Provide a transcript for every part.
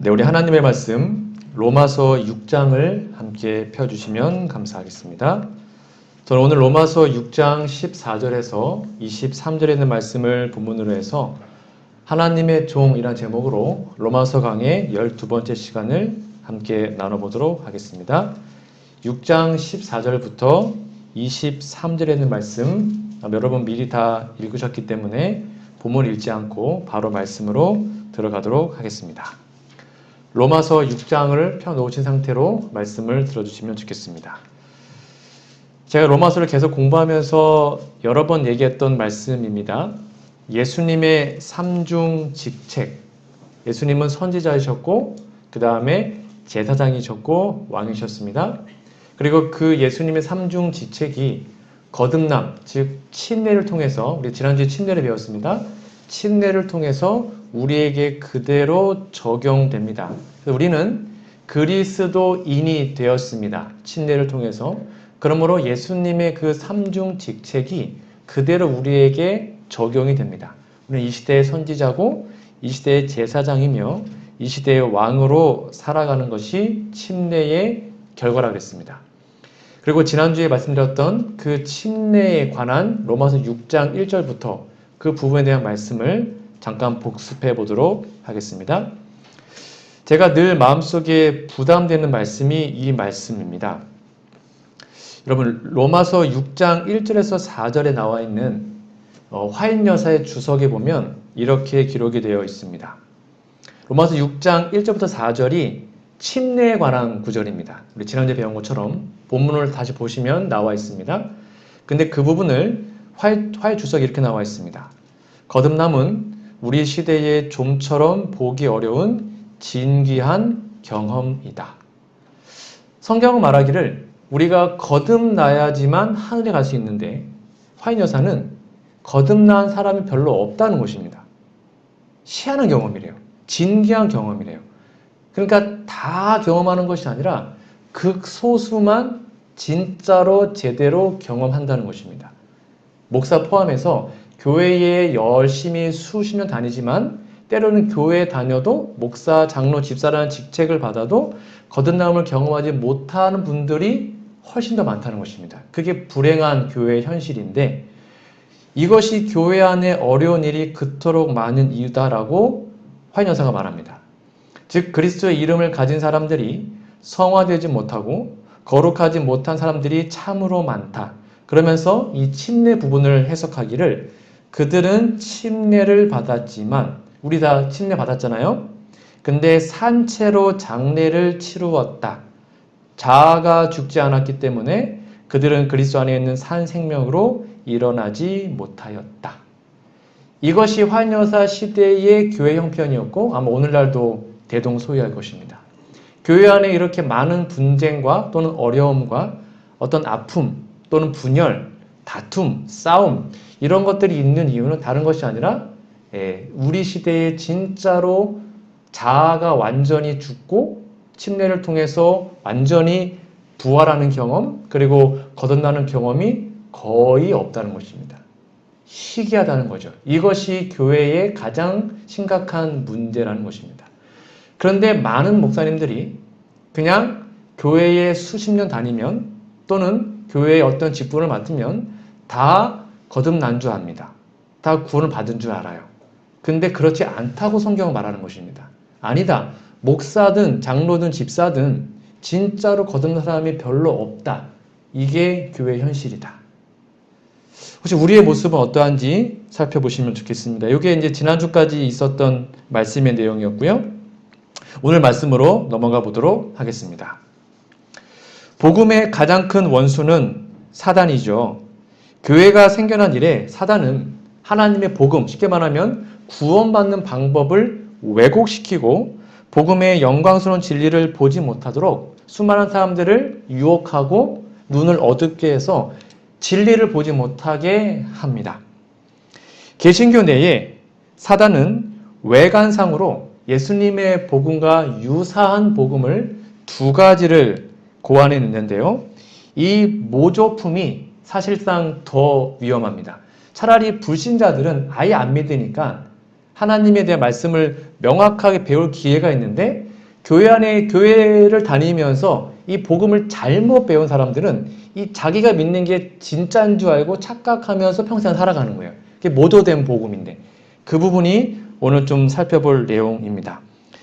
네, 우리 하나님의 말씀 로마서 6장을 함께 펴주시면 감사하겠습니다. 저는 오늘 로마서 6장 14절에서 23절에 있는 말씀을 본문으로 해서 하나님의 종이라는 제목으로 로마서 강의 12번째 시간을 함께 나눠보도록 하겠습니다. 6장 14절부터 23절에 있는 말씀 여러분 미리 다 읽으셨기 때문에 본문을 읽지 않고 바로 말씀으로 들어가도록 하겠습니다. 로마서 6장을 펴놓으신 상태로 말씀을 들어주시면 좋겠습니다. 제가 로마서를 계속 공부하면서 여러 번 얘기했던 말씀입니다. 예수님의 삼중 직책. 예수님은 선지자이셨고 그 다음에 제사장이셨고 왕이셨습니다. 그리고 그 예수님의 삼중 직책이 거듭남, 즉 침례를 통해서, 우리 지난주에 침례를 배웠습니다. 침례를 통해서 우리에게 그대로 적용됩니다. 그래서 우리는 그리스도인이 되었습니다. 침례를 통해서. 그러므로 예수님의 그 삼중 직책이 그대로 우리에게 적용이 됩니다. 우리는 이 시대의 선지자고 이 시대의 제사장이며 이 시대의 왕으로 살아가는 것이 침례의 결과라고 했습니다. 그리고 지난주에 말씀드렸던 그 침례에 관한 로마서 6장 1절부터 그 부분에 대한 말씀을 잠깐 복습해 보도록 하겠습니다. 제가 늘 마음속에 부담되는 말씀이 이 말씀입니다. 여러분 로마서 6장 1절에서 4절에 나와 있는 화인여사의 주석에 보면 이렇게 기록이 되어 있습니다. 로마서 6장 1절부터 4절이 침례에 관한 구절입니다. 우리 지난주에 배운 것처럼 본문을 다시 보시면 나와 있습니다. 근데 그 부분을 화의 주석이 이렇게 나와 있습니다. 거듭남은 우리 시대에 좀처럼 보기 어려운 진귀한 경험이다. 성경은 말하기를 우리가 거듭나야지만 하늘에 갈 수 있는데 화인여사는 거듭난 사람이 별로 없다는 것입니다. 희한한 경험이래요. 진귀한 경험이래요. 그러니까 다 경험하는 것이 아니라 극소수만 진짜로 제대로 경험한다는 것입니다. 목사 포함해서 교회에 열심히 수십 년 다니지만 때로는 교회에 다녀도 목사, 장로, 집사라는 직책을 받아도 거듭남을 경험하지 못하는 분들이 훨씬 더 많다는 것입니다. 그게 불행한 교회의 현실인데 이것이 교회 안에 어려운 일이 그토록 많은 이유다라고 화인여사가 말합니다. 즉 그리스도의 이름을 가진 사람들이 성화되지 못하고 거룩하지 못한 사람들이 참으로 많다. 그러면서 이 침례 부분을 해석하기를 그들은 침례를 받았지만 우리 다 침례 받았잖아요. 근데 산채로 장례를 치루었다. 자아가 죽지 않았기 때문에 그들은 그리스도 안에 있는 산 생명으로 일어나지 못하였다. 이것이 화인여사 시대의 교회 형편이었고 아마 오늘날도 대동소이할 것입니다. 교회 안에 이렇게 많은 분쟁과 또는 어려움과 어떤 아픔 또는 분열, 다툼, 싸움 이런 것들이 있는 이유는 다른 것이 아니라 우리 시대에 진짜로 자아가 완전히 죽고 침례를 통해서 완전히 부활하는 경험 그리고 거듭나는 경험이 거의 없다는 것입니다. 희귀하다는 거죠. 이것이 교회의 가장 심각한 문제라는 것입니다. 그런데 많은 목사님들이 그냥 교회에 수십 년 다니면 또는 교회의 어떤 직분을 맡으면 다 거듭난 줄 압니다. 다 구원을 받은 줄 알아요. 근데 그렇지 않다고 성경은 말하는 것입니다. 아니다. 목사든 장로든 집사든 진짜로 거듭난 사람이 별로 없다. 이게 교회의 현실이다. 혹시 우리의 모습은 어떠한지 살펴보시면 좋겠습니다. 이게 이제 지난주까지 있었던 말씀의 내용이었고요. 오늘 말씀으로 넘어가 보도록 하겠습니다. 복음의 가장 큰 원수는 사단이죠. 교회가 생겨난 이래 사단은 하나님의 복음, 쉽게 말하면 구원받는 방법을 왜곡시키고 복음의 영광스러운 진리를 보지 못하도록 수많은 사람들을 유혹하고 눈을 어둡게 해서 진리를 보지 못하게 합니다. 개신교 내에 사단은 외관상으로 예수님의 복음과 유사한 복음을 두 가지를 고안해 냈는데요. 이 모조품이 사실상 더 위험합니다. 차라리 불신자들은 아예 안 믿으니까 하나님에 대한 말씀을 명확하게 배울 기회가 있는데 교회 안에 교회를 다니면서 이 복음을 잘못 배운 사람들은 이 자기가 믿는 게 진짜인 줄 알고 착각하면서 평생 살아가는 거예요. 그게 모조된 복음인데 그 부분이 오늘 좀 살펴볼 내용입니다.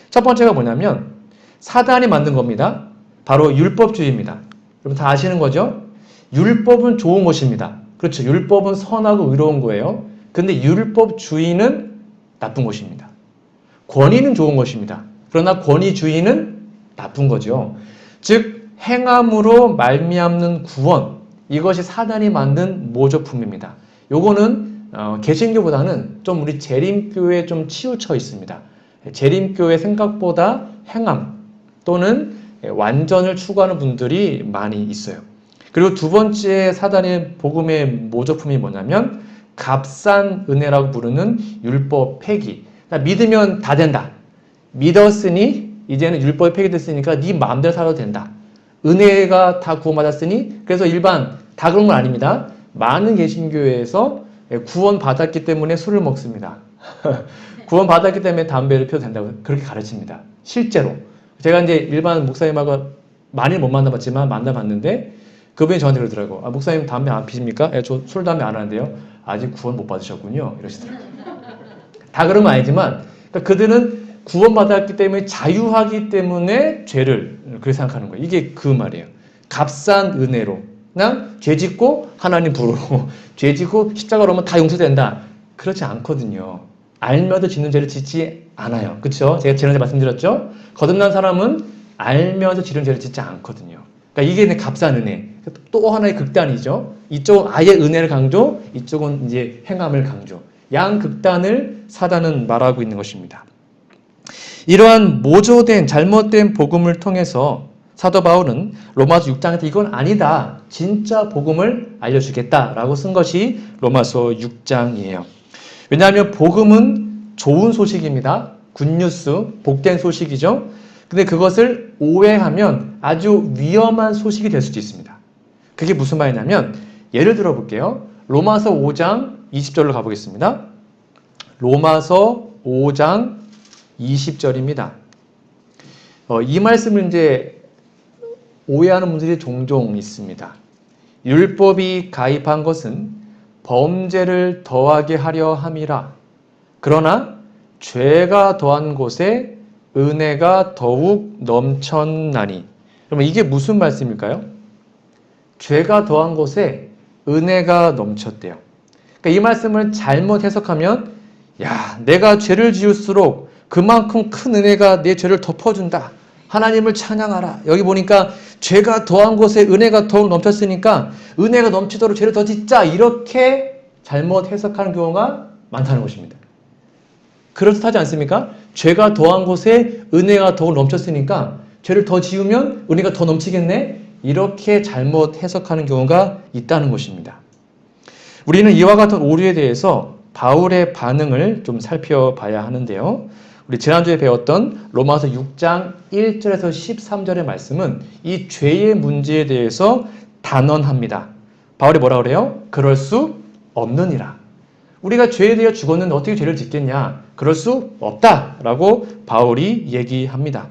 첫 번째가 뭐냐면 사단이 만든 겁니다. 바로 율법주의입니다. 여러분 다 아시는 거죠? 율법은 좋은 것입니다. 그렇죠. 율법은 선하고 의로운 거예요. 근데 율법주의는 나쁜 것입니다. 권위는 좋은 것입니다. 그러나 권위주의는 나쁜 거죠. 즉 행함으로 말미암는 구원, 이것이 사단이 만든 모조품입니다. 요거는 개신교보다는 좀 우리 재림교에 좀 치우쳐 있습니다. 재림교의 생각보다 행함 또는 완전을 추구하는 분들이 많이 있어요. 그리고 두 번째 사단의 복음의 모조품이 뭐냐면 값싼 은혜라고 부르는 율법 폐기. 믿으면 다 된다. 믿었으니 이제는 율법이 폐기됐으니까 네 마음대로 살아도 된다. 은혜가 다 구원받았으니 그래서 일반 다 그런 건 아닙니다. 많은 개신교회에서 구원받았기 때문에 술을 먹습니다. 구원받았기 때문에 담배를 피워도 된다고 그렇게 가르칩니다. 실제로. 제가 이제 일반 목사님하고 많이 못 만나봤지만 만나봤는데 그분이 저한테 그러더라고. 아, 목사님 담배 안 피십니까? 저 술, 담배 안 하는데요. 아직 구원 못 받으셨군요. 이러시더라고요. 다 그런 건 아니지만 그러니까 그들은 구원받았기 때문에 자유하기 때문에 죄를 그렇게 생각하는 거예요. 이게 그 말이에요. 값싼 은혜로 그냥 죄 짓고 하나님 부르고 죄 짓고 십자가로 오면 다 용서된다. 그렇지 않거든요. 알면서 짓는 죄를 짓지 않아요. 그렇죠? 제가 지난주에 말씀드렸죠? 거듭난 사람은 알면서 지른 죄를 짓지 않거든요. 그러니까 이게 값싼 은혜. 또 하나의 극단이죠. 이쪽은 아예 은혜를 강조, 이쪽은 이제 행함을 강조. 양 극단을 사단은 말하고 있는 것입니다. 이러한 모조된 잘못된 복음을 통해서 사도 바울은 로마서 6장에서 이건 아니다. 진짜 복음을 알려주겠다라고 쓴 것이 로마서 6장이에요. 왜냐하면 복음은 좋은 소식입니다. 굿뉴스, 복된 소식이죠. 근데 그것을 오해하면 아주 위험한 소식이 될 수도 있습니다. 그게 무슨 말이냐면 예를 들어 볼게요. 로마서 5장 20절로 가보겠습니다. 로마서 5장 20절입니다. 이 말씀을 이제 오해하는 분들이 종종 있습니다. 율법이 가입한 것은 범죄를 더하게 하려 함이라. 그러나 죄가 더한 곳에 은혜가 더욱 넘쳤나니. 그러면 이게 무슨 말씀일까요? 죄가 더한 곳에 은혜가 넘쳤대요. 그러니까 이 말씀을 잘못 해석하면 야, 내가 죄를 지을수록 그만큼 큰 은혜가 내 죄를 덮어준다. 하나님을 찬양하라. 여기 보니까 죄가 더한 곳에 은혜가 더욱 넘쳤으니까 은혜가 넘치도록 죄를 더 짓자. 이렇게 잘못 해석하는 경우가 많다는 것입니다. 그렇다지 않습니까? 죄가 더한 곳에 은혜가 더욱 넘쳤으니까 죄를 더 지으면 은혜가 더 넘치겠네? 이렇게 잘못 해석하는 경우가 있다는 것입니다. 우리는 이와 같은 오류에 대해서 바울의 반응을 좀 살펴봐야 하는데요. 우리 지난주에 배웠던 로마서 6장 1절에서 13절의 말씀은 이 죄의 문제에 대해서 단언합니다. 바울이 뭐라 그래요? 그럴 수 없느니라. 우리가 죄에 대해 죽었는데 어떻게 죄를 짓겠냐? 그럴 수 없다라고 바울이 얘기합니다.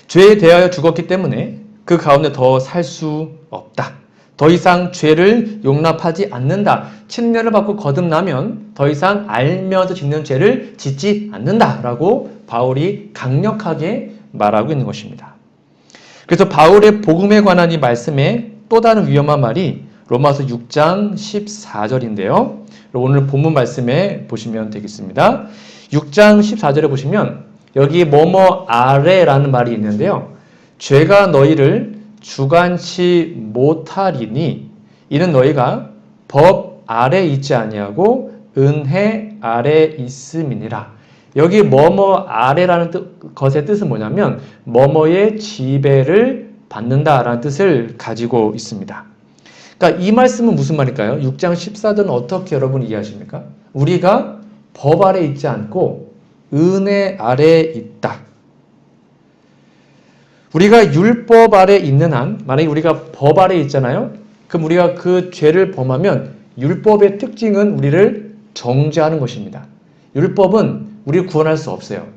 죄에 대하여 죽었기 때문에 그 가운데 더 살 수 없다. 더 이상 죄를 용납하지 않는다. 침례를 받고 거듭나면 더 이상 알면서 짓는 죄를 짓지 않는다라고 바울이 강력하게 말하고 있는 것입니다. 그래서 바울의 복음에 관한 이 말씀에 또 다른 위험한 말이 로마서 6장 14절인데요. 오늘 본문 말씀에 보시면 되겠습니다. 6장 14절에 보시면 여기 뭐뭐 아래라는 말이 있는데요. 죄가 너희를 주관치 못하리니 이는 너희가 법 아래 있지 아니하고 은혜 아래 있음이니라. 여기 뭐뭐 아래라는 것의 뜻은 뭐냐면 뭐뭐의 지배를 받는다라는 뜻을 가지고 있습니다. 그러니까 이 말씀은 무슨 말일까요? 6장 14절은 어떻게 여러분 이해하십니까? 우리가 법 아래 있지 않고 은혜 아래 있다. 우리가 율법 아래 있는 한, 만약에 우리가 법 아래 있잖아요? 그럼 우리가 그 죄를 범하면 율법의 특징은 우리를 정죄하는 것입니다. 율법은 우리를 구원할 수 없어요.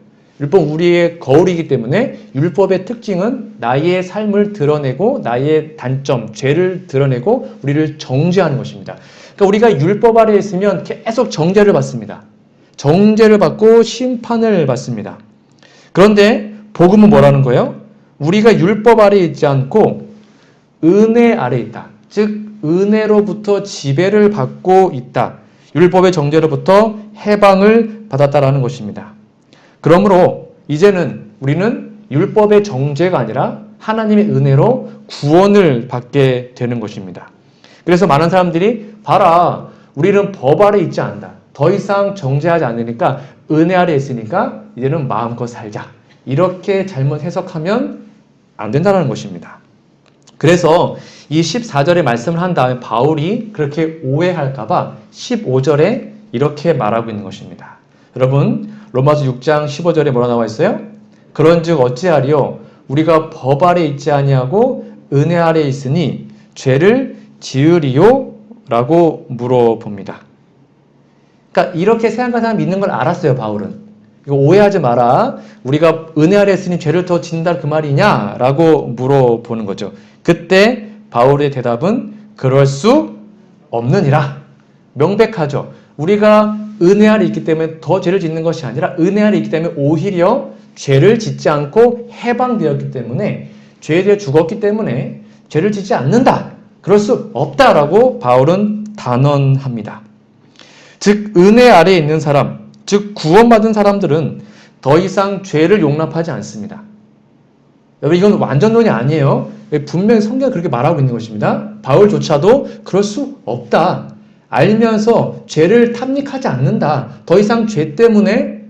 율법은 우리의 거울이기 때문에 율법의 특징은 나의 삶을 드러내고 나의 단점, 죄를 드러내고 우리를 정죄하는 것입니다. 그러니까 우리가 율법 아래에 있으면 계속 정죄를 받습니다. 정죄를 받고 심판을 받습니다. 그런데 복음은 뭐라는 거예요? 우리가 율법 아래에 있지 않고 은혜 아래에 있다. 즉 은혜로부터 지배를 받고 있다. 율법의 정죄로부터 해방을 받았다라는 것입니다. 그러므로 이제는 우리는 율법의 정죄가 아니라 하나님의 은혜로 구원을 받게 되는 것입니다. 그래서 많은 사람들이 봐라, 우리는 법 아래 있지 않다. 더 이상 정죄하지 않으니까 은혜 아래 있으니까 이제는 마음껏 살자. 이렇게 잘못 해석하면 안 된다는 것입니다. 그래서 이 14절의 말씀을 한 다음에 바울이 그렇게 오해할까봐 15절에 이렇게 말하고 있는 것입니다. 여러분, 로마서 6장 15절에 뭐라 나와 있어요? 그런즉 어찌하리요? 우리가 법 아래 있지 아니하고 은혜 아래 있으니 죄를 지으리요? 라고 물어봅니다. 그러니까 이렇게 생각하는 사람이 있는 걸 알았어요, 바울은. 이거 오해하지 마라. 우리가 은혜 아래 있으니 죄를 더 짓는다 그 말이냐? 라고 물어보는 거죠. 그때 바울의 대답은 그럴 수 없느니라. 명백하죠. 우리가 은혜 아래 있기 때문에 더 죄를 짓는 것이 아니라 은혜 아래 있기 때문에 오히려 죄를 짓지 않고 해방되었기 때문에 죄에 대해 죽었기 때문에 죄를 짓지 않는다. 그럴 수 없다라고 바울은 단언합니다. 즉 은혜 아래에 있는 사람, 즉 구원받은 사람들은 더 이상 죄를 용납하지 않습니다. 여러분 이건 완전론이 아니에요. 분명히 성경이 그렇게 말하고 있는 것입니다. 바울조차도 그럴 수 없다. 알면서 죄를 탐닉하지 않는다. 더 이상 죄 때문에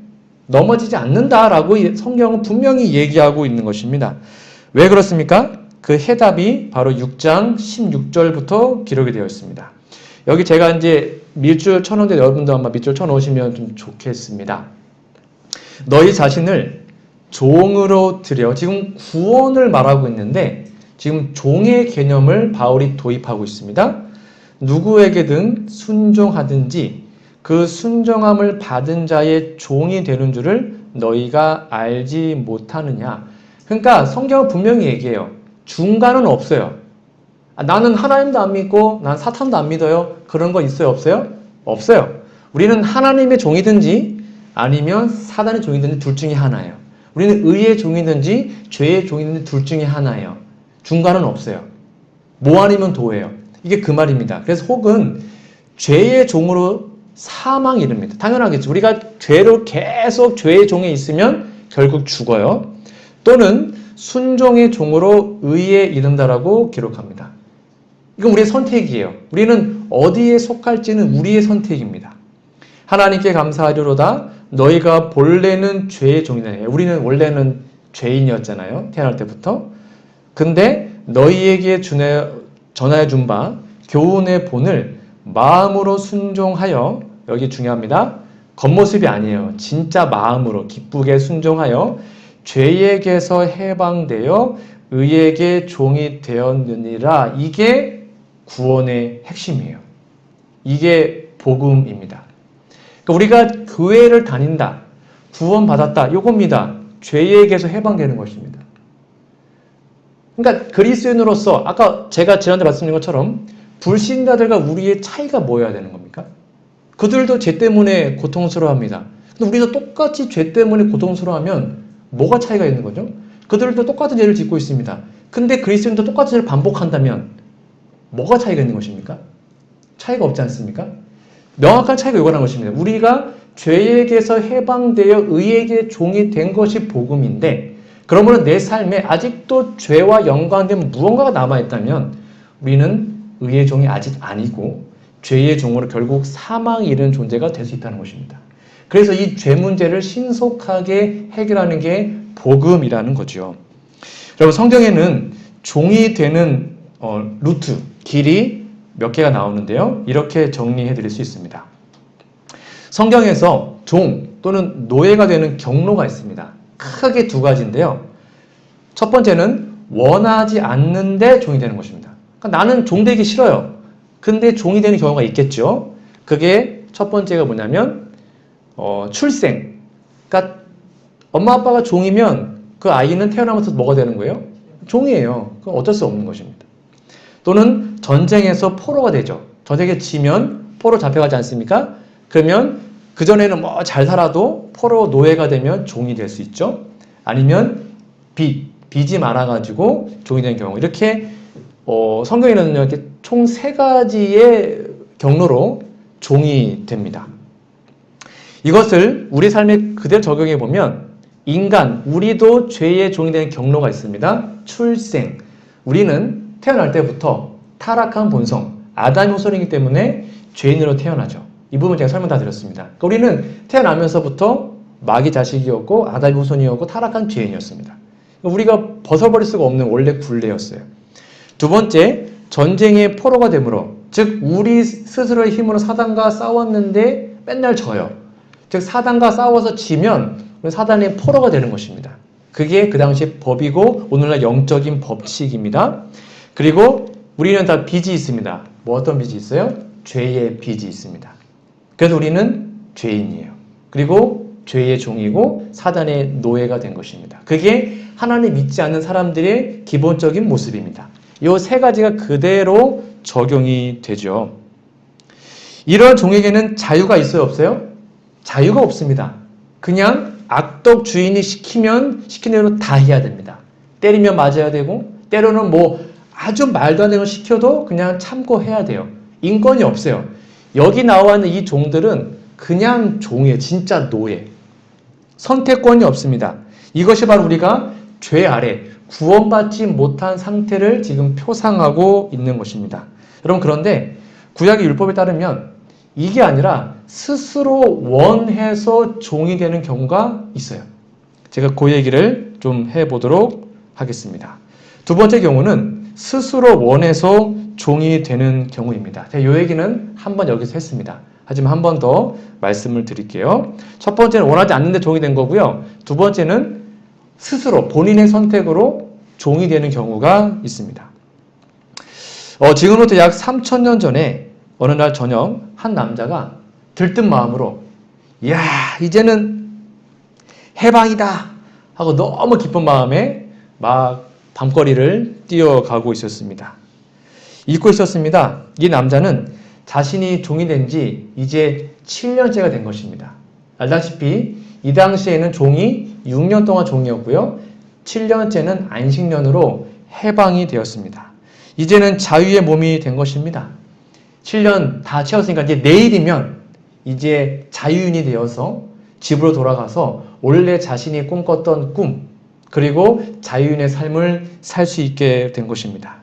넘어지지 않는다라고 성경은 분명히 얘기하고 있는 것입니다. 왜 그렇습니까? 그 해답이 바로 6장 16절부터 기록이 되어 있습니다. 여기 제가 이제 밑줄 쳐놓은데 여러분도 아마 밑줄 쳐놓으시면 좀 좋겠습니다. 너희 자신을 종으로 드려. 지금 구원을 말하고 있는데 지금 종의 개념을 바울이 도입하고 있습니다. 누구에게든 순종하든지 그 순종함을 받은 자의 종이 되는 줄을 너희가 알지 못하느냐. 그러니까 성경은 분명히 얘기해요. 중간은 없어요. 나는 하나님도 안 믿고 난 사탄도 안 믿어요. 그런 거 있어요? 없어요? 없어요. 우리는 하나님의 종이든지 아니면 사단의 종이든지 둘 중에 하나예요. 우리는 의의 종이든지 죄의 종이든지 둘 중에 하나예요. 중간은 없어요. 뭐 아니면 도예요. 이게 그 말입니다. 그래서 혹은 죄의 종으로 사망에 이릅니다. 당연하겠죠. 우리가 죄로 계속 죄의 종에 있으면 결국 죽어요. 또는 순종의 종으로 의에 이른다라고 기록합니다. 이건 우리의 선택이에요. 우리는 어디에 속할지는 우리의 선택입니다. 하나님께 감사하리로다. 너희가 본래는 죄의 종이네. 우리는 원래는 죄인이었잖아요. 태어날 때부터. 근데 너희에게 전하여 준 바 교훈의 본을 마음으로 순종하여, 여기 중요합니다. 겉모습이 아니에요. 진짜 마음으로 기쁘게 순종하여 죄에게서 해방되어 의에게 종이 되었느니라. 이게 구원의 핵심이에요. 이게 복음입니다. 그러니까 우리가 교회를 다닌다, 구원받았다, 요겁니다. 죄에게서 해방되는 것입니다. 그러니까 그리스도인으로서 아까 제가 지난주에 말씀드린 것처럼 불신자들과 우리의 차이가 뭐여야 되는 겁니까? 그들도 죄 때문에 고통스러워합니다. 근데 우리도 똑같이 죄 때문에 고통스러워하면 뭐가 차이가 있는 거죠? 그들도 똑같은 죄를 짓고 있습니다. 근데 그리스도인도 똑같은 죄를 반복한다면 뭐가 차이가 있는 것입니까? 차이가 없지 않습니까? 명확한 차이가 요구하는 것입니다. 우리가 죄에게서 해방되어 의에게 종이 된 것이 복음인데, 그러므로 내 삶에 아직도 죄와 연관된 무언가가 남아있다면 우리는 의의 종이 아직 아니고 죄의 종으로 결국 사망에 이르는 존재가 될 수 있다는 것입니다. 그래서 이 죄 문제를 신속하게 해결하는 게 복음이라는 거죠. 여러분 성경에는 종이 되는 루트, 길이 몇 개가 나오는데요. 이렇게 정리해 드릴 수 있습니다. 성경에서 종 또는 노예가 되는 경로가 있습니다. 크게 두 가지인데요. 첫 번째는 원하지 않는데 종이 되는 것입니다. 그러니까 나는 종 되기 싫어요. 근데 종이 되는 경우가 있겠죠. 그게 첫 번째가 뭐냐면 출생. 그러니까 엄마 아빠가 종이면 그 아이는 태어나면서 뭐가 되는 거예요? 종이에요. 그건 어쩔 수 없는 것입니다. 또는 전쟁에서 포로가 되죠. 전쟁에 지면 포로 잡혀가지 않습니까? 그러면 그전에는 뭐 잘 살아도 포로 노예가 되면 종이 될 수 있죠. 아니면 빚이 많아가지고 종이 되는 경우. 이렇게 성경에는 이렇게 총 3가지의 경로로 종이 됩니다. 이것을 우리 삶에 그대로 적용해 보면 인간, 우리도 죄의 종이 되는 경로가 있습니다. 출생. 우리는 태어날 때부터 타락한 본성, 아담의 후손이기 때문에 죄인으로 태어나죠. 이 부분 제가 설명 다 드렸습니다. 그러니까 우리는 태어나면서부터 마귀 자식이었고 아담의 후손이었고 타락한 죄인이었습니다. 우리가 벗어버릴 수가 없는 원래 굴레였어요. 두 번째, 전쟁의 포로가 되므로, 즉 우리 스스로의 힘으로 사단과 싸웠는데 맨날 져요. 즉 사단과 싸워서 지면 사단의 포로가 되는 것입니다. 그게 그 당시 법이고 오늘날 영적인 법칙입니다. 그리고 우리는 다 빚이 있습니다. 뭐 어떤 빚이 있어요? 죄의 빚이 있습니다. 그래서 우리는 죄인이에요. 그리고 죄의 종이고 사단의 노예가 된 것입니다. 그게 하나님 믿지 않는 사람들의 기본적인 모습입니다. 이 3가지가 그대로 적용이 되죠. 이런 종에게는 자유가 있어요, 없어요? 자유가 없습니다. 그냥 악덕 주인이 시키는 대로 다 해야 됩니다. 때리면 맞아야 되고 때로는 뭐 아주 말도 안 되는 걸 시켜도 그냥 참고 해야 돼요. 인권이 없어요. 여기 나와 있는 이 종들은 그냥 종이에요. 진짜 노예. 선택권이 없습니다. 이것이 바로 우리가 죄 아래 구원받지 못한 상태를 지금 표상하고 있는 것입니다. 여러분, 그런데 구약의 율법에 따르면 이게 아니라 스스로 원해서 종이 되는 경우가 있어요. 제가 그 얘기를 좀 해보도록 하겠습니다. 두 번째 경우는 스스로 원해서 종이 되는 경우입니다. 제가 이 얘기는 한번 여기서 했습니다. 하지만 한 번 더 말씀을 드릴게요. 첫 번째는 원하지 않는데 종이 된 거고요. 두 번째는 스스로 본인의 선택으로 종이 되는 경우가 있습니다. 지금부터 약 3,000년 전에 어느 날 저녁 한 남자가 들뜬 마음으로 이야 이제는 해방이다 하고 너무 기쁜 마음에 막 밤거리를 뛰어가고 있었습니다. 잊고 있었습니다. 이 남자는 자신이 종이 된 지 이제 7년째가 된 것입니다. 알다시피 이 당시에는 종이 6년 동안 종이었고요. 7년째는 안식년으로 해방이 되었습니다. 이제는 자유의 몸이 된 것입니다. 7년 다 채웠으니까 이제 내일이면 이제 자유인이 되어서 집으로 돌아가서 원래 자신이 꿈꿨던 꿈 그리고 자유인의 삶을 살 수 있게 된 것입니다.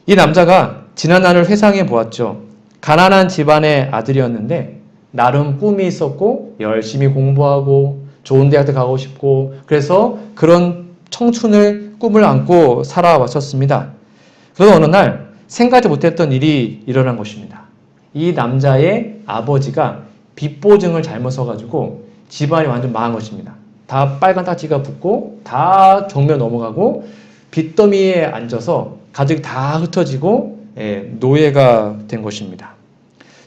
이 남자가 지난 날을 회상해 보았죠. 가난한 집안의 아들이었는데 나름 꿈이 있었고 열심히 공부하고 좋은 대학도 가고 싶고 그래서 그런 청춘의 꿈을 안고 살아왔었습니다. 그러다 어느 날 생각하지 못했던 일이 일어난 것입니다. 이 남자의 아버지가 빚보증을 잘못 써가지고 집안이 완전 망한 것입니다. 다 빨간 딱지가 붙고 다 경매 넘어가고 빚더미에 앉아서 가족이 다 흩어지고 노예가 된 것입니다.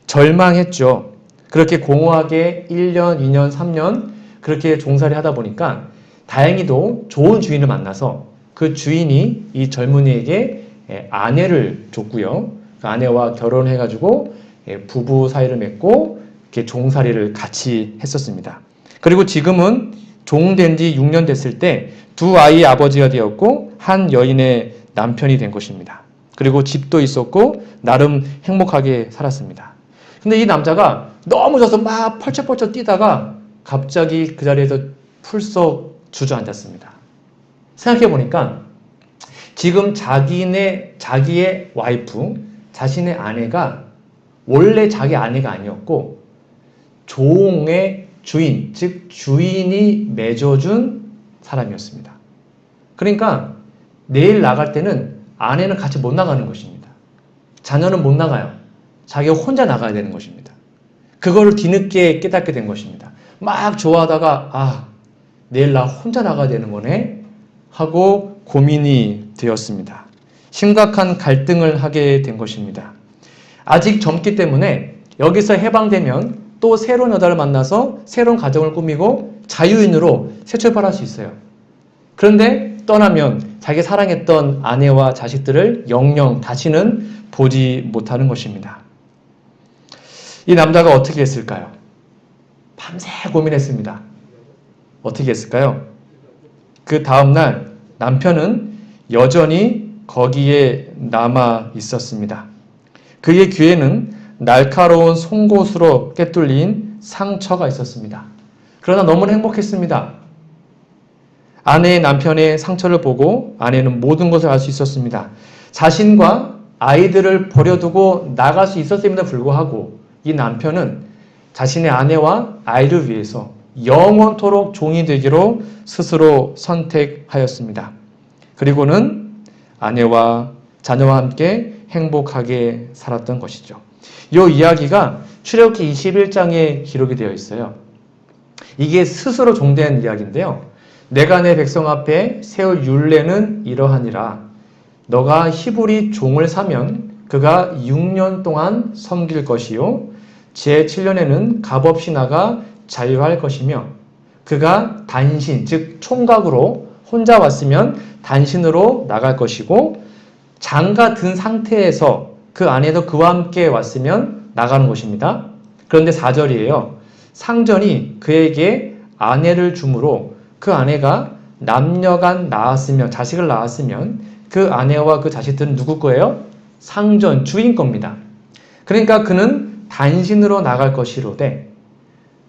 절망했죠. 그렇게 공허하게 1년, 2년, 3년 그렇게 종살이 하다 보니까 다행히도 좋은 주인을 만나서 그 주인이 이 젊은이에게 아내를 줬고요. 그 아내와 결혼해가지고 부부 사이를 맺고 이렇게 종살이를 같이 했었습니다. 그리고 지금은 종된 지 6년 됐을 때 두 아이의 아버지가 되었고 한 여인의 남편이 된 것입니다. 그리고 집도 있었고 나름 행복하게 살았습니다. 근데 이 남자가 너무 져서 막 펄쩍펄쩍 뛰다가 갑자기 그 자리에서 풀썩 주저앉았습니다. 생각해보니까 지금 자기의 와이프, 자신의 아내가 원래 자기 아내가 아니었고 종의 주인, 즉 주인이 맺어준 사람이었습니다. 그러니까 내일 나갈 때는 아내는 같이 못 나가는 것입니다. 자녀는 못 나가요. 자기가 혼자 나가야 되는 것입니다. 그거를 뒤늦게 깨닫게 된 것입니다. 막 좋아하다가 내일 나 혼자 나가야 되는 거네 하고 고민이 되었습니다. 심각한 갈등을 하게 된 것입니다. 아직 젊기 때문에 여기서 해방되면 또 새로운 여자를 만나서 새로운 가정을 꾸미고 자유인으로 새 출발할 수 있어요. 그런데 떠나면 자기가 사랑했던 아내와 자식들을 영영 다시는 보지 못하는 것입니다. 이 남자가 어떻게 했을까요? 밤새 고민했습니다. 어떻게 했을까요? 그 다음날 남편은 여전히 거기에 남아 있었습니다. 그의 귀에는 날카로운 송곳으로 꿰뚫린 상처가 있었습니다. 그러나 너무나 행복했습니다. 아내의 남편의 상처를 보고 아내는 모든 것을 알 수 있었습니다. 자신과 아이들을 버려두고 나갈 수 있었음에도 불구하고 이 남편은 자신의 아내와 아이를 위해서 영원토록 종이 되기로 스스로 선택하였습니다. 그리고는 아내와 자녀와 함께 행복하게 살았던 것이죠. 이 이야기가 출애굽기 21장에 기록이 되어 있어요. 이게 스스로 종된 이야기인데요. 내가 내 백성 앞에 세울 율례는 이러하니라. 너가 히브리 종을 사면 그가 6년 동안 섬길 것이요 제7년에는 값없이 나가 자유할 것이며 그가 단신 즉 총각으로 혼자 왔으면 단신으로 나갈 것이고 장가 든 상태에서 그 아내도 그와 함께 왔으면 나가는 것입니다. 그런데 4절이에요. 상전이 그에게 아내를 주므로 그 아내가 남녀간 낳았으면 자식을 낳았으면 그 아내와 그 자식들은 누구 거예요? 상전 주인 겁니다. 그러니까 그는 단신으로 나갈 것이로되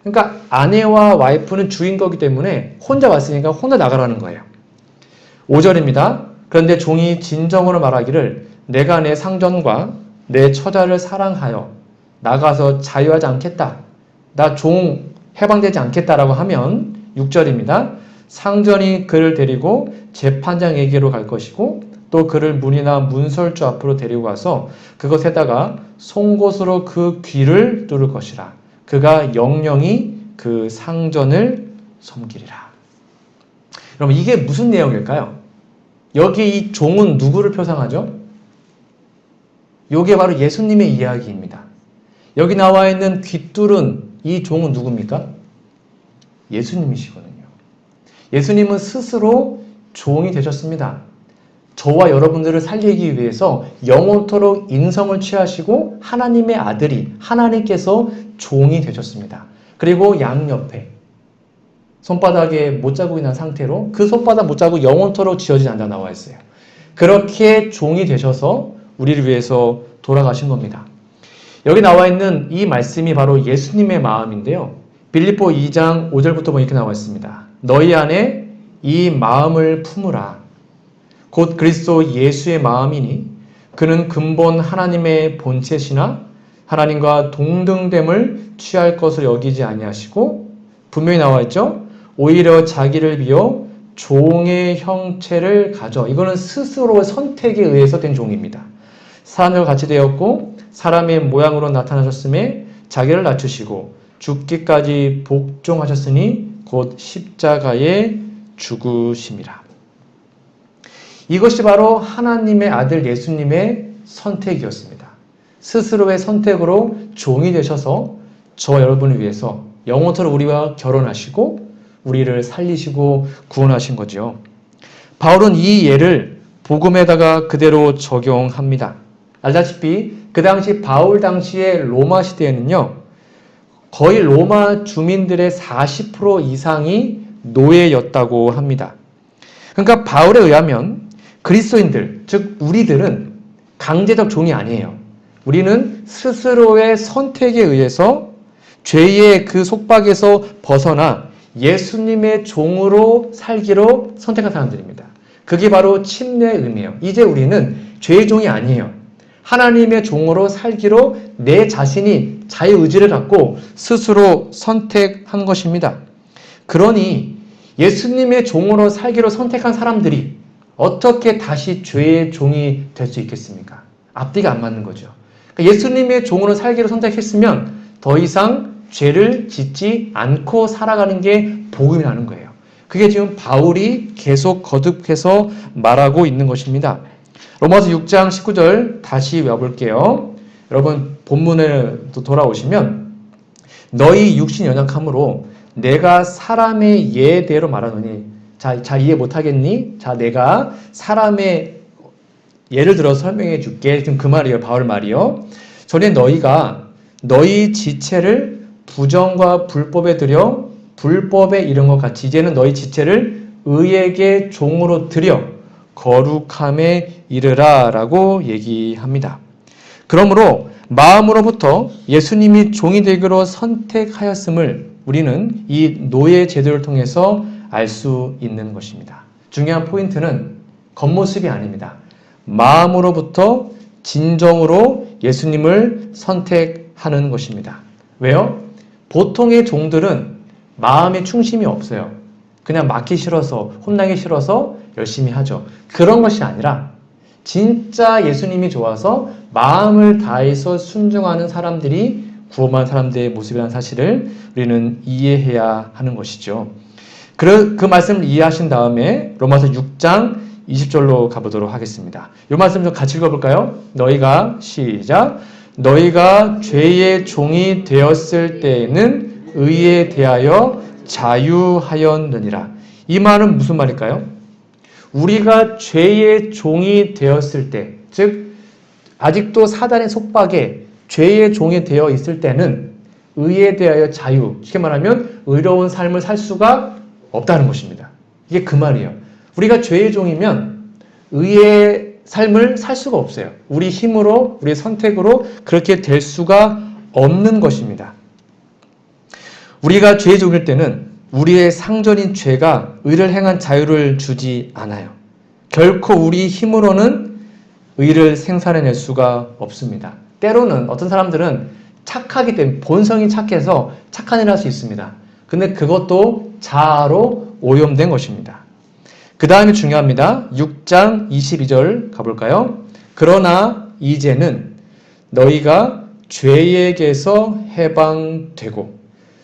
그러니까 아내와 와이프는 주인 거기 때문에 혼자 왔으니까 혼자 나가라는 거예요. 5절입니다. 그런데 종이 진정으로 말하기를 내가 내 상전과 내 처자를 사랑하여 나가서 자유하지 않겠다. 나 종 해방되지 않겠다라고 하면 6절입니다. 상전이 그를 데리고 재판장에게로 갈 것이고 또 그를 문이나 문설주 앞으로 데리고 가서 그것에다가 송곳으로 그 귀를 뚫을 것이라. 그가 영영이 그 상전을 섬기리라. 여러분 이게 무슨 내용일까요? 여기 이 종은 누구를 표상하죠? 이게 바로 예수님의 이야기입니다. 여기 나와 있는 귀 뚫은 이 종은 누굽니까? 예수님이시거든요. 예수님은 스스로 종이 되셨습니다. 저와 여러분들을 살리기 위해서 영원토록 인성을 취하시고 하나님의 아들이 하나님께서 종이 되셨습니다. 그리고 양옆에 손바닥에 못자국이 난 상태로 그 손바닥 못자국 영원토록 지워지지 않는다 나와 있어요. 그렇게 종이 되셔서 우리를 위해서 돌아가신 겁니다. 여기 나와 있는 이 말씀이 바로 예수님의 마음인데요. 빌립보 2장 5절부터 보니까 나와 있습니다. 너희 안에 이 마음을 품으라. 곧 그리스도 예수의 마음이니 그는 근본 하나님의 본체시나 하나님과 동등됨을 취할 것을 여기지 아니하시고 분명히 나와 있죠. 오히려 자기를 비워 종의 형체를 가져. 이거는 스스로의 선택에 의해서 된 종입니다. 사람들과 같이 되었고 사람의 모양으로 나타나셨음에 자기를 낮추시고 죽기까지 복종하셨으니 곧 십자가에 죽으심이라. 이것이 바로 하나님의 아들 예수님의 선택이었습니다. 스스로의 선택으로 종이 되셔서 저와 여러분을 위해서 영원토록 우리와 결혼하시고 우리를 살리시고 구원하신 거죠. 바울은 이 예를 복음에다가 그대로 적용합니다. 알다시피 그 당시 바울 당시의 로마 시대에는요. 거의 로마 주민들의 40% 이상이 노예였다고 합니다. 그러니까 바울에 의하면 그리스도인들, 즉 우리들은 강제적 종이 아니에요. 우리는 스스로의 선택에 의해서 죄의 그 속박에서 벗어나 예수님의 종으로 살기로 선택한 사람들입니다. 그게 바로 침례의 의미예요. 이제 우리는 죄의 종이 아니에요. 하나님의 종으로 살기로 내 자신이 자유의지를 갖고 스스로 선택한 것입니다. 그러니 예수님의 종으로 살기로 선택한 사람들이 어떻게 다시 죄의 종이 될 수 있겠습니까? 앞뒤가 안 맞는 거죠. 그러니까 예수님의 종으로 살기로 선택했으면 더 이상 죄를 짓지 않고 살아가는 게 복음이라는 거예요. 그게 지금 바울이 계속 거듭해서 말하고 있는 것입니다. 로마서 6장 19절 다시 외워볼게요. 여러분 본문에 돌아오시면 너희 육신 연약함으로 내가 사람의 예대로 말하노니. 자, 잘 이해 못하겠니? 자, 내가 사람의 예를 들어서 설명해 줄게. 지금 그 말이에요. 바울 말이요. 전에 너희가 너희 지체를 부정과 불법에 들여 불법에 이른 것 같이 이제는 너희 지체를 의에게 종으로 들여 거룩함에 이르라 라고 얘기합니다. 그러므로 마음으로부터 예수님이 종이 되기로 선택하였음을 우리는 이 노예 제도를 통해서 알 수 있는 것입니다. 중요한 포인트는 겉모습이 아닙니다. 마음으로부터 진정으로 예수님을 선택하는 것입니다. 왜요? 보통의 종들은 마음의 충심이 없어요. 그냥 맞기 싫어서, 혼나기 싫어서 열심히 하죠. 그런 것이 아니라 진짜 예수님이 좋아서 마음을 다해서 순종하는 사람들이 구원받은 사람들의 모습이라는 사실을 우리는 이해해야 하는 것이죠. 그 말씀을 이해하신 다음에 로마서 6장 20절로 가보도록 하겠습니다. 이 말씀 좀 같이 읽어볼까요? 너희가 시작. 너희가 죄의 종이 되었을 때에는 의에 대하여 자유하였느니라. 이 말은 무슨 말일까요? 우리가 죄의 종이 되었을 때, 즉 아직도 사단의 속박에 죄의 종이 되어 있을 때는 의에 대하여 자유, 쉽게 말하면 의로운 삶을 살 수가 없다는 것입니다. 이게 그 말이에요. 우리가 죄의 종이면 의의 삶을 살 수가 없어요. 우리 힘으로, 우리의 선택으로 그렇게 될 수가 없는 것입니다. 우리가 죄의 종일 때는 우리의 상전인 죄가 의를 행한 자유를 주지 않아요. 결코 우리 힘으로는 의를 생산해낼 수가 없습니다. 때로는 어떤 사람들은 착하기 때문에 본성이 착해서 착한 일을 할 수 있습니다. 근데 그것도 자아로 오염된 것입니다. 그 다음이 중요합니다. 6장 22절 가볼까요? 그러나 이제는 너희가 죄에게서 해방되고,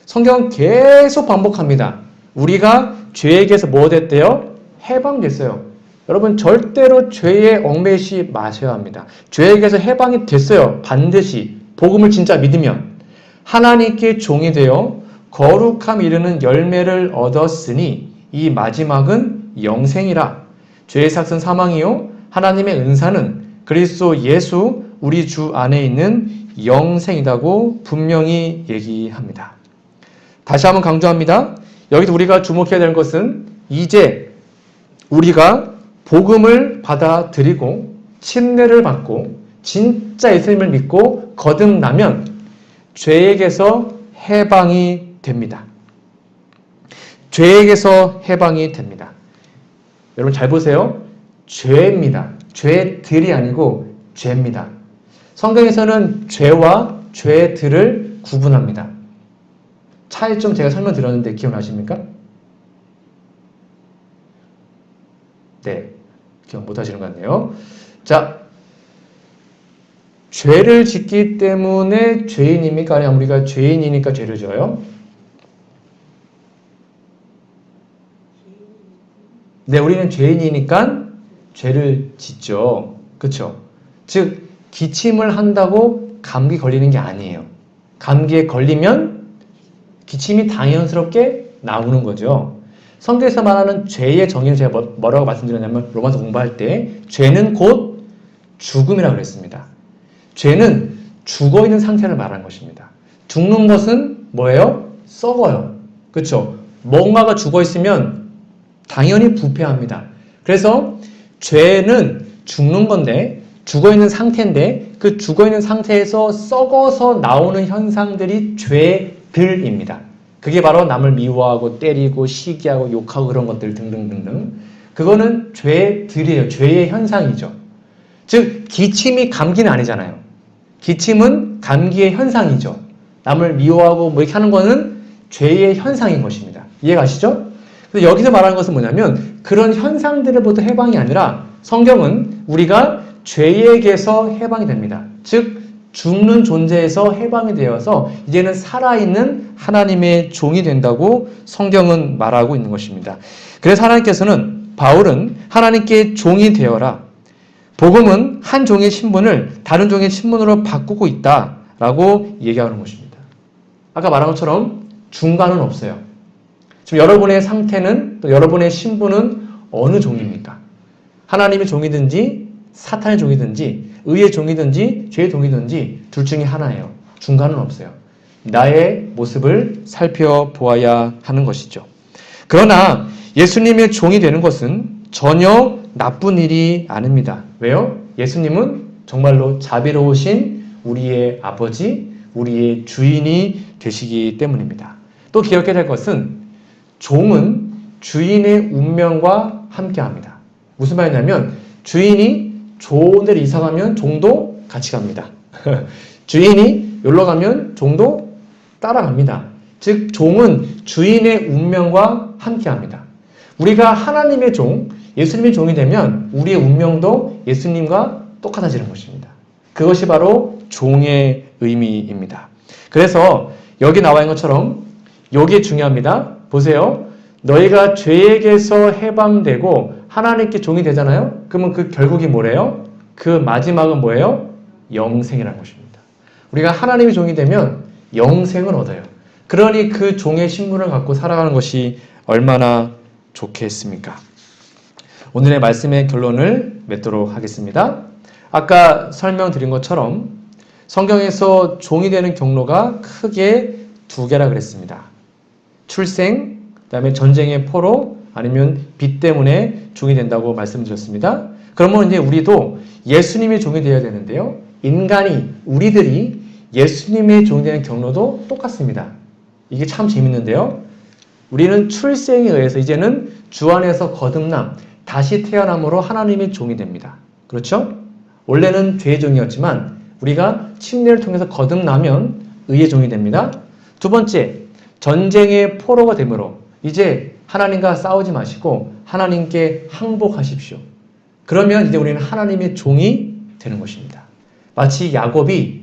성경은 계속 반복합니다. 우리가 죄에게서 뭐 됐대요? 해방됐어요. 여러분 절대로 죄에 얽매이지 마셔야 합니다. 죄에게서 해방이 됐어요. 반드시 복음을 진짜 믿으면 하나님께 종이 되어 거룩함 이르는 열매를 얻었으니 이 마지막은 영생이라. 죄의 삭은 사망이요 하나님의 은사는 그리스도 예수 우리 주 안에 있는 영생이라고 분명히 얘기합니다. 다시 한번 강조합니다. 여기서 우리가 주목해야 되는 것은 이제 우리가 복음을 받아들이고 침례를 받고 진짜 예수님을 믿고 거듭나면 죄에게서 해방이 됩니다. 죄에게서 해방이 됩니다. 여러분 잘 보세요. 죄입니다. 죄들이 아니고 죄입니다. 성경에서는 죄와 죄들을 구분합니다. 차이점 제가 설명드렸는데 기억나십니까? 네, 기억 못하시는 것 같네요. 자, 죄를 짓기 때문에 죄인입니까? 아니면 우리가 죄인이니까 죄를 져요? 네, 우리는 죄인이니까 죄를 짓죠. 그렇죠? 즉 기침을 한다고 감기 걸리는 게 아니에요. 감기에 걸리면 기침이 당연스럽게 나오는 거죠. 성경에서 말하는 죄의 정의를 제가 뭐라고 말씀드렸냐면 로마서 공부할 때 죄는 곧 죽음이라고 그랬습니다. 죄는 죽어있는 상태를 말하는 것입니다. 죽는 것은 뭐예요? 썩어요. 그렇죠? 뭔가가 죽어있으면 당연히 부패합니다. 그래서 죄는 죽는 건데 죽어있는 상태인데 그 죽어있는 상태에서 썩어서 나오는 현상들이 죄들입니다. 그게 바로 남을 미워하고 때리고 시기하고 욕하고 그런 것들 등등등등. 그거는 죄들이에요. 죄의 현상이죠. 즉 기침이 감기는 아니잖아요. 기침은 감기의 현상이죠. 남을 미워하고 뭐 이렇게 하는 거는 죄의 현상인 것입니다. 이해가시죠? 그래서 여기서 말하는 것은 뭐냐면 그런 현상들로부터 해방이 아니라 성경은 우리가 죄에게서 해방이 됩니다. 즉 죽는 존재에서 해방이 되어서 이제는 살아있는 하나님의 종이 된다고 성경은 말하고 있는 것입니다. 그래서 하나님께서는 바울은 하나님께 종이 되어라. 복음은 한 종의 신분을 다른 종의 신분으로 바꾸고 있다라고 얘기하는 것입니다. 아까 말한 것처럼 중간은 없어요. 지금 여러분의 상태는, 또 여러분의 신분은 어느 종입니까? 하나님의 종이든지 사탄의 종이든지 의의 종이든지 죄의 종이든지 둘 중에 하나예요. 중간은 없어요. 나의 모습을 살펴보아야 하는 것이죠. 그러나 예수님의 종이 되는 것은 전혀 나쁜 일이 아닙니다. 왜요? 예수님은 정말로 자비로우신 우리의 아버지, 우리의 주인이 되시기 때문입니다. 또 기억해야 될 것은 종은 주인의 운명과 함께합니다. 무슨 말이냐면 주인이 좋은 데로 이사 가면 종도 같이 갑니다. 주인이 놀러 가면 종도 따라갑니다. 즉 종은 주인의 운명과 함께합니다. 우리가 하나님의 종, 예수님의 종이 되면 우리의 운명도 예수님과 똑같아지는 것입니다. 그것이 바로 종의 의미입니다. 그래서 여기 나와 있는 것처럼 이게 중요합니다. 보세요. 너희가 죄에게서 해방되고 하나님께 종이 되잖아요. 그러면 그 결국이 뭐래요? 그 마지막은 뭐예요? 영생이라는 것입니다. 우리가 하나님의 종이 되면 영생을 얻어요. 그러니 그 종의 신분을 갖고 살아가는 것이 얼마나 좋겠습니까? 오늘의 말씀의 결론을 맺도록 하겠습니다. 아까 설명드린 것처럼 성경에서 종이 되는 경로가 크게 두 개라 그랬습니다. 출생, 그다음에 전쟁의 포로, 아니면 빚 때문에 종이 된다고 말씀드렸습니다. 그러면 이제 우리도 예수님의 종이 되어야 되는데요. 인간이, 우리들이 예수님의 종이 되는 경로도 똑같습니다. 이게 참 재밌는데요. 우리는 출생에 의해서 이제는 주 안에서 거듭남, 다시 태어남으로 하나님의 종이 됩니다. 그렇죠? 원래는 죄의 종이었지만 우리가 침례를 통해서 거듭나면 의의 종이 됩니다. 두 번째, 전쟁의 포로가 되므로 이제 하나님과 싸우지 마시고 하나님께 항복하십시오. 그러면 이제 우리는 하나님의 종이 되는 것입니다. 마치 야곱이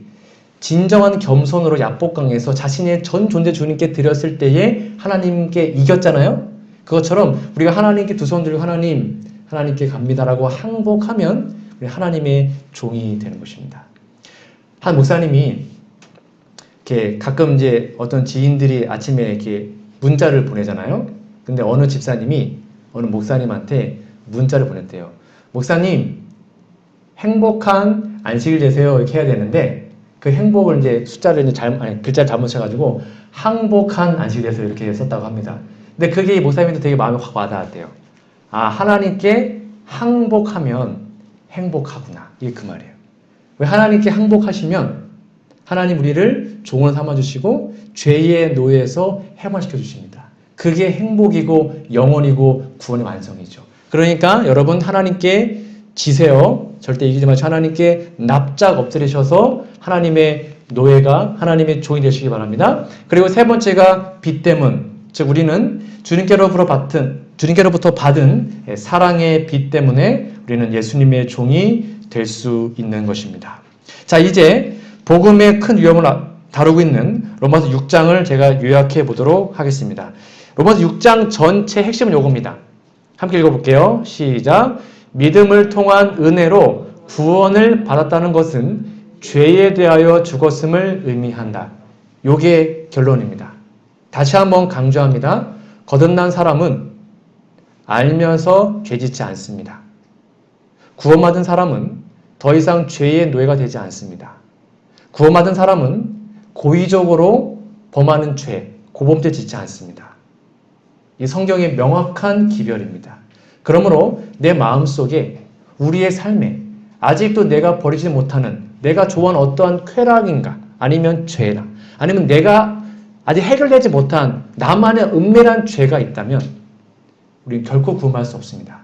진정한 겸손으로 야복강에서 자신의 전 존재 주님께 드렸을 때에 하나님께 이겼잖아요. 그것처럼 우리가 하나님께 두 손 들고 하나님께 갑니다라고 항복하면 우리 하나님의 종이 되는 것입니다. 한 목사님이 이렇게 가끔 이제 어떤 지인들이 아침에 이렇게 문자를 보내잖아요. 근데 어느 집사님이 어느 목사님한테 문자를 보냈대요. 목사님, 행복한 안식일 되세요. 이렇게 해야 되는데 그 행복을 이제 숫자를 이제 글자를 잘못 쳐가지고 항복한 안식일 되세요. 이렇게 썼다고 합니다. 근데 그게 목사님한테 되게 마음에 확 와닿았대요. 아, 하나님께 항복하면 행복하구나. 이게 그 말이에요. 왜 하나님께 항복하시면 하나님 우리를 종으로 삼아주시고 죄의 노예에서 해방시켜 주십니다. 그게 행복이고 영원이고 구원의 완성이죠. 그러니까 여러분 하나님께 지세요. 절대 이기지 마시고 하나님께 납작 엎드리셔서 하나님의 노예가 하나님의 종이 되시기 바랍니다. 그리고 세 번째가 빚 때문. 즉 우리는 주님께로부터 받은 사랑의 빚 때문에 우리는 예수님의 종이 될 수 있는 것입니다. 자, 이제 복음의 큰 위험을 다루고 있는 로마서 6장을 제가 요약해 보도록 하겠습니다. 로마서 6장 전체 핵심은 요겁니다. 함께 읽어볼게요. 시작. 믿음을 통한 은혜로 구원을 받았다는 것은 죄에 대하여 죽었음을 의미한다. 요게 결론입니다. 다시 한번 강조합니다. 거듭난 사람은 알면서 죄짓지 않습니다. 구원받은 사람은 더 이상 죄의 노예가 되지 않습니다. 구원받은 사람은 고의적으로 범하는 죄, 고범죄 짓지 않습니다. 이 성경의 명확한 기별입니다. 그러므로 내 마음속에 우리의 삶에 아직도 내가 버리지 못하는 내가 좋아하는 어떠한 쾌락인가 아니면 죄나 아니면 내가 아직 해결되지 못한 나만의 은밀한 죄가 있다면 우리는 결코 구원받을 수 없습니다.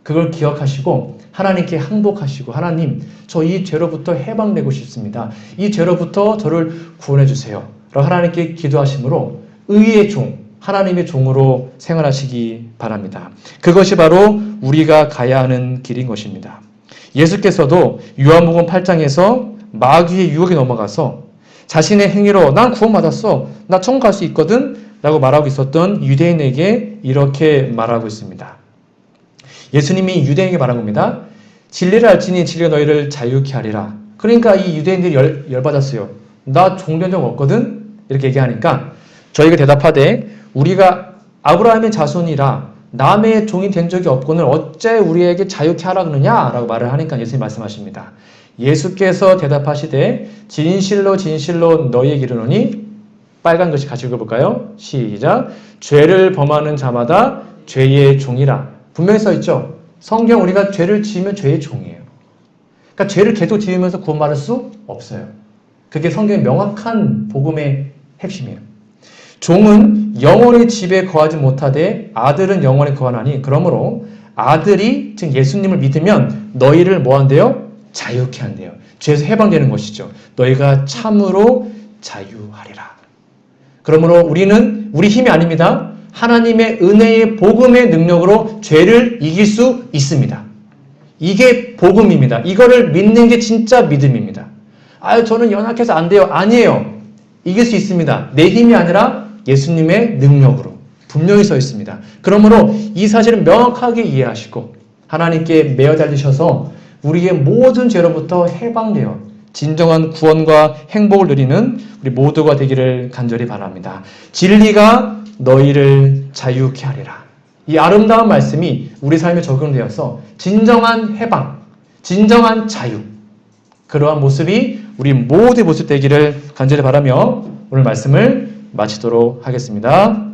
그걸 기억하시고 하나님께 항복하시고 하나님 저 이 죄로부터 해방되고 싶습니다. 이 죄로부터 저를 구원해 주세요. 라고 하나님께 기도하심으로 의의 종, 하나님의 종으로 생활하시기 바랍니다. 그것이 바로 우리가 가야 하는 길인 것입니다. 예수께서도 요한복음 8장에서 마귀의 유혹에 넘어가서 자신의 행위로 난 구원받았어. 나 천국 갈 수 있거든. 라고 말하고 있었던 유대인에게 이렇게 말하고 있습니다. 예수님이 유대인에게 말한 겁니다. 진리를 알지니 진리가 너희를 자유케 하리라. 그러니까 이 유대인들이 열받았어요. 나 종된 적 없거든? 이렇게 얘기하니까 저희가 대답하되 우리가 아브라함의 자손이라 남의 종이 된 적이 없고는 어째 우리에게 자유케 하라 그러느냐라고 말을 하니까 예수님이 말씀하십니다. 예수께서 대답하시되 진실로 진실로 너희에게 이르노니 빨간 글씨 같이 읽어볼까요? 시작. 죄를 범하는 자마다 죄의 종이라. 분명히 써있죠? 성경 우리가 죄를 지으면 죄의 종이에요. 그러니까 죄를 계속 지으면서 구원받을 수 없어요. 그게 성경의 명확한 복음의 핵심이에요. 종은 영원히 집에 거하지 못하되 아들은 영원히 거하나니 그러므로 아들이 즉 예수님을 믿으면 너희를 뭐 한대요? 자유케 한대요. 죄에서 해방되는 것이죠. 너희가 참으로 자유하리라. 그러므로 우리는 우리 힘이 아닙니다. 하나님의 은혜의 복음의 능력으로 죄를 이길 수 있습니다. 이게 복음입니다. 이거를 믿는 게 진짜 믿음입니다. 저는 연약해서 안 돼요. 아니에요. 이길 수 있습니다. 내 힘이 아니라 예수님의 능력으로 분명히 써 있습니다. 그러므로 이 사실을 명확하게 이해하시고 하나님께 매어 달리셔서 우리의 모든 죄로부터 해방되어 진정한 구원과 행복을 누리는 우리 모두가 되기를 간절히 바랍니다. 진리가 너희를 자유케 하리라. 이 아름다운 말씀이 우리 삶에 적용되어서 진정한 해방, 진정한 자유, 그러한 모습이 우리 모두의 모습 되기를 간절히 바라며 오늘 말씀을 마치도록 하겠습니다.